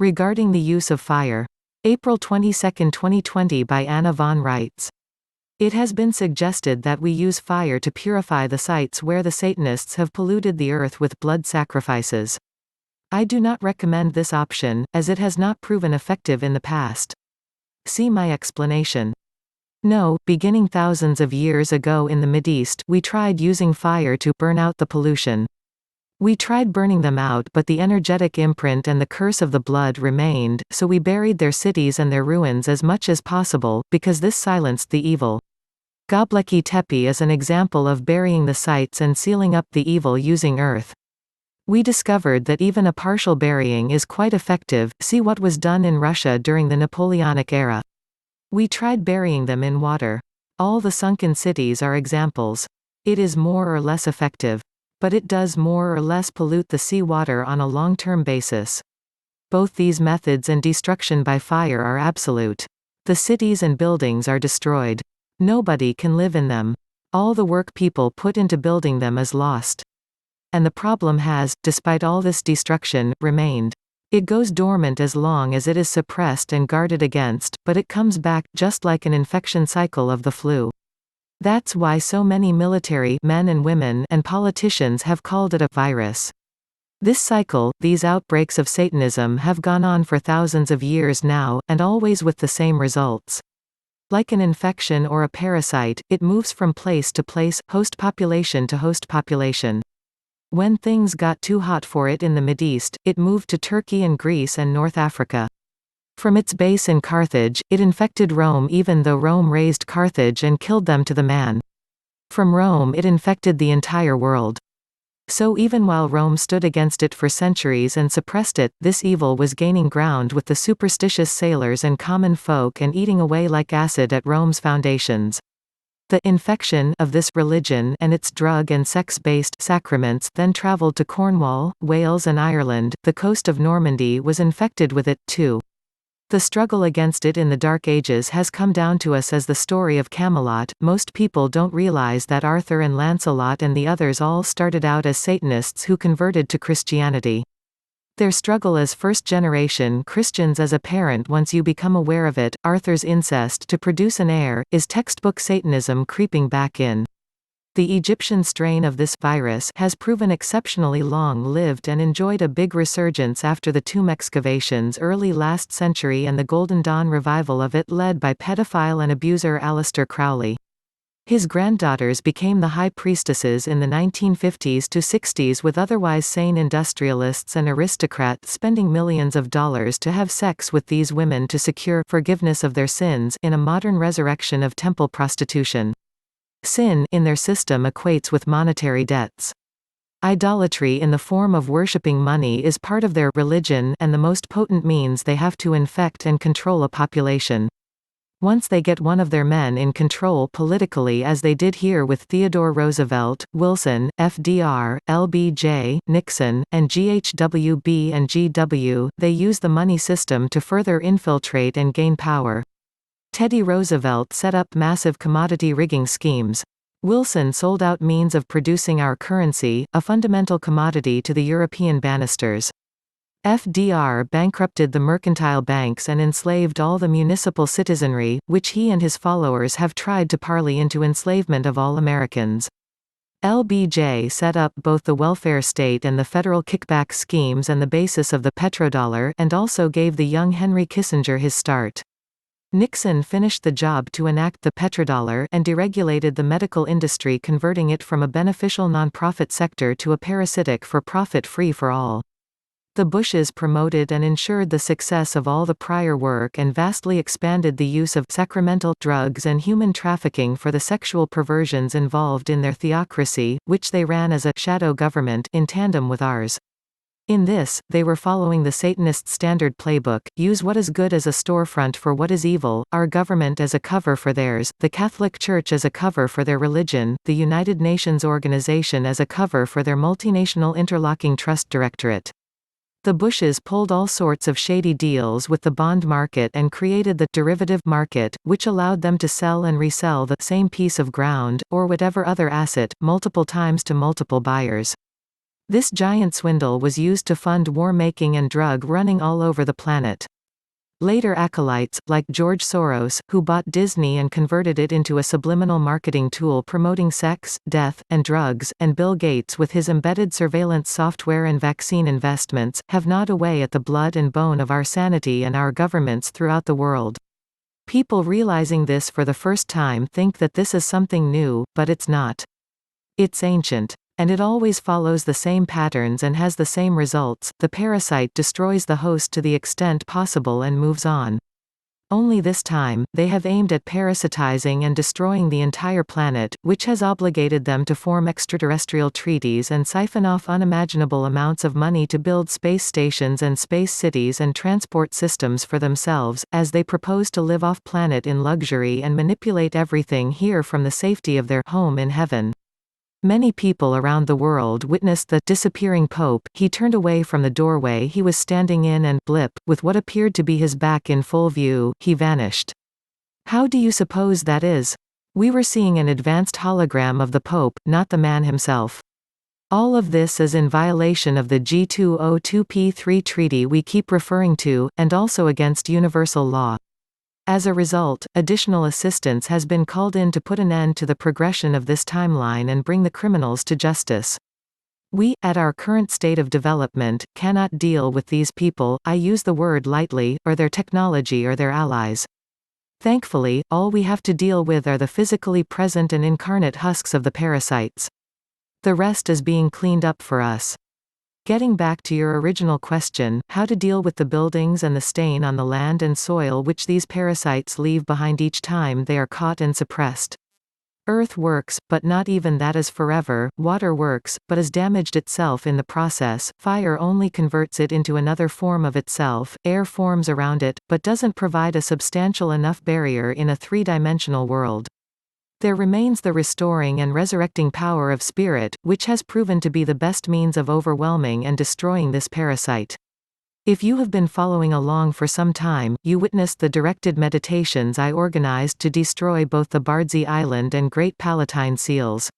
Regarding the use of fire. April 22, 2020 by Anna von Reitz. It has been suggested that we use fire to purify the sites where the Satanists have polluted the earth with blood sacrifices. I do not recommend this option, as it has not proven effective in the past. See my explanation. No, beginning thousands of years ago in the Mideast, we tried using fire to burn out the pollution. We tried burning them out, but the energetic imprint and the curse of the blood remained, so we buried their cities and their ruins as much as possible, because this silenced the evil. Gobleki Tepi is an example of burying the sites and sealing up the evil using earth. We discovered that even a partial burying is quite effective. See what was done in Russia during the Napoleonic Era. We tried burying them in water. All the sunken cities are examples. It is more or less effective. But it does more or less pollute the sea water on a long-term basis. Both these methods and destruction by fire are absolute. The cities and buildings are destroyed. Nobody can live in them. All the work people put into building them is lost. And the problem has, despite all this destruction, remained. It goes dormant as long as it is suppressed and guarded against, but it comes back, just like an infection cycle of the flu. That's why so many military men and women and politicians have called it a virus. This cycle, these outbreaks of Satanism have gone on for thousands of years now, and always with the same results. Like an infection or a parasite, it moves from place to place, host population to host population. When things got too hot for it in the Mideast, it moved to Turkey and Greece and North Africa. From its base in Carthage, it infected Rome even though Rome razed Carthage and killed them to the man. From Rome it infected the entire world. So even while Rome stood against it for centuries and suppressed it, this evil was gaining ground with the superstitious sailors and common folk and eating away like acid at Rome's foundations. The infection of this religion and its drug and sex-based sacraments then traveled to Cornwall, Wales and Ireland. The coast of Normandy was infected with it, too. The struggle against it in the Dark Ages has come down to us as the story of Camelot. Most people don't realize that Arthur and Lancelot and the others all started out as Satanists who converted to Christianity. Their struggle as first-generation Christians is apparent once you become aware of it. Arthur's incest to produce an heir is textbook Satanism creeping back in. The Egyptian strain of this virus has proven exceptionally long-lived and enjoyed a big resurgence after the tomb excavations early last century and the Golden Dawn revival of it led by pedophile and abuser Aleister Crowley. His granddaughters became the high priestesses in the 1950s to 60s with otherwise sane industrialists and aristocrats spending millions of dollars to have sex with these women to secure forgiveness of their sins in a modern resurrection of temple prostitution. Sin, in their system, equates with monetary debts. Idolatry in the form of worshipping money is part of their religion and the most potent means they have to infect and control a population. Once they get one of their men in control politically, as they did here with Theodore Roosevelt, Wilson, FDR, LBJ, Nixon, and GHWB and GW, they use the money system to further infiltrate and gain power. Teddy Roosevelt set up massive commodity rigging schemes. Wilson sold out means of producing our currency, a fundamental commodity, to the European bannisters. FDR bankrupted the mercantile banks and enslaved all the municipal citizenry, which he and his followers have tried to parley into enslavement of all Americans. LBJ set up both the welfare state and the federal kickback schemes and the basis of the petrodollar, and also gave the young Henry Kissinger his start. Nixon finished the job to enact the petrodollar and deregulated the medical industry, converting it from a beneficial non-profit sector to a parasitic for-profit free-for-all. The Bushes promoted and ensured the success of all the prior work and vastly expanded the use of sacramental drugs and human trafficking for the sexual perversions involved in their theocracy, which they ran as a shadow government in tandem with ours. In this, they were following the Satanist standard playbook: use what is good as a storefront for what is evil, our government as a cover for theirs, the Catholic Church as a cover for their religion, the United Nations Organization as a cover for their multinational interlocking trust directorate. The Bushes pulled all sorts of shady deals with the bond market and created the derivative market, which allowed them to sell and resell the same piece of ground, or whatever other asset, multiple times to multiple buyers. This giant swindle was used to fund war-making and drug running all over the planet. Later acolytes, like George Soros, who bought Disney and converted it into a subliminal marketing tool promoting sex, death, and drugs, and Bill Gates with his embedded surveillance software and vaccine investments, have gnawed away at the blood and bone of our sanity and our governments throughout the world. People realizing this for the first time think that this is something new, but it's not. It's ancient. And it always follows the same patterns and has the same results. The parasite destroys the host to the extent possible and moves on. Only this time, they have aimed at parasitizing and destroying the entire planet, which has obligated them to form extraterrestrial treaties and siphon off unimaginable amounts of money to build space stations and space cities and transport systems for themselves, as they propose to live off-planet in luxury and manipulate everything here from the safety of their home in heaven. Many people around the world witnessed the disappearing Pope. He turned away from the doorway he was standing in and, blip, with what appeared to be his back in full view, he vanished. How do you suppose that is? We were seeing an advanced hologram of the Pope, not the man himself. All of this is in violation of the G202P3 treaty we keep referring to, and also against universal law. As a result, additional assistance has been called in to put an end to the progression of this timeline and bring the criminals to justice. We, at our current state of development, cannot deal with these people, I use the word lightly, or their technology or their allies. Thankfully, all we have to deal with are the physically present and incarnate husks of the parasites. The rest is being cleaned up for us. Getting back to your original question, how to deal with the buildings and the stain on the land and soil which these parasites leave behind each time they are caught and suppressed. Earth works, but not even that is forever. Water works, but is damaged itself in the process. Fire only converts it into another form of itself. Air forms around it, but doesn't provide a substantial enough barrier in a three-dimensional world. There remains the restoring and resurrecting power of spirit, which has proven to be the best means of overwhelming and destroying this parasite. If you have been following along for some time, you witnessed the directed meditations I organized to destroy both the Bardsey Island and Great Palatine seals.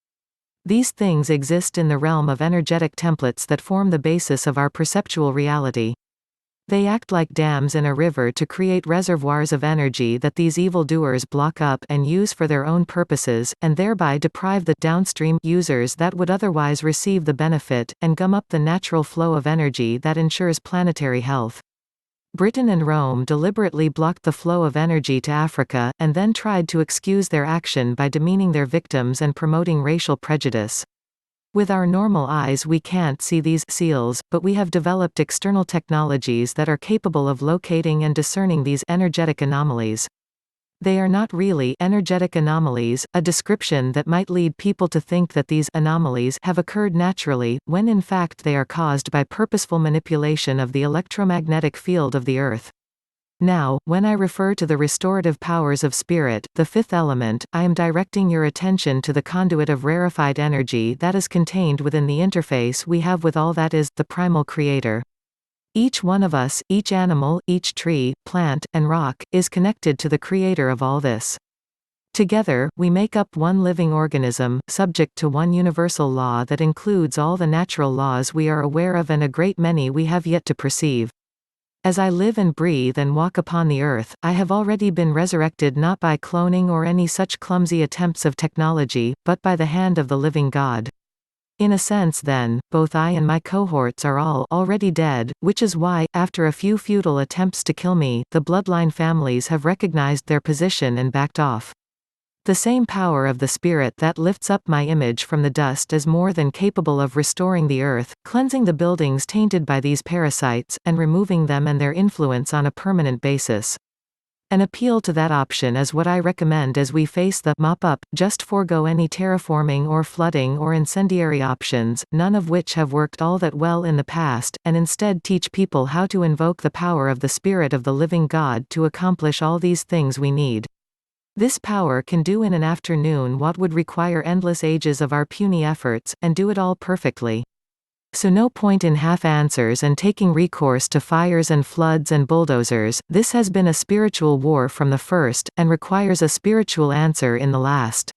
These things exist in the realm of energetic templates that form the basis of our perceptual reality. They act like dams in a river to create reservoirs of energy that these evildoers block up and use for their own purposes, and thereby deprive the downstream users that would otherwise receive the benefit, and gum up the natural flow of energy that ensures planetary health. Britain and Rome deliberately blocked the flow of energy to Africa, and then tried to excuse their action by demeaning their victims and promoting racial prejudice. With our normal eyes we can't see these seals, but we have developed external technologies that are capable of locating and discerning these energetic anomalies. They are not really energetic anomalies, a description that might lead people to think that these anomalies have occurred naturally, when in fact they are caused by purposeful manipulation of the electromagnetic field of the Earth. Now, when I refer to the restorative powers of spirit, the fifth element, I am directing your attention to the conduit of rarefied energy that is contained within the interface we have with all that is, the primal creator. Each one of us, each animal, each tree, plant, and rock, is connected to the creator of all this. Together, we make up one living organism, subject to one universal law that includes all the natural laws we are aware of and a great many we have yet to perceive. As I live and breathe and walk upon the earth, I have already been resurrected not by cloning or any such clumsy attempts of technology, but by the hand of the living God. In a sense then, both I and my cohorts are all already dead, which is why, after a few futile attempts to kill me, the bloodline families have recognized their position and backed off. The same power of the Spirit that lifts up my image from the dust is more than capable of restoring the earth, cleansing the buildings tainted by these parasites, and removing them and their influence on a permanent basis. An appeal to that option is what I recommend as we face the mop-up, just forego any terraforming or flooding or incendiary options, none of which have worked all that well in the past, and instead teach people how to invoke the power of the Spirit of the living God to accomplish all these things we need. This power can do in an afternoon what would require endless ages of our puny efforts, and do it all perfectly. So no point in half answers and taking recourse to fires and floods and bulldozers. This has been a spiritual war from the first, and requires a spiritual answer in the last.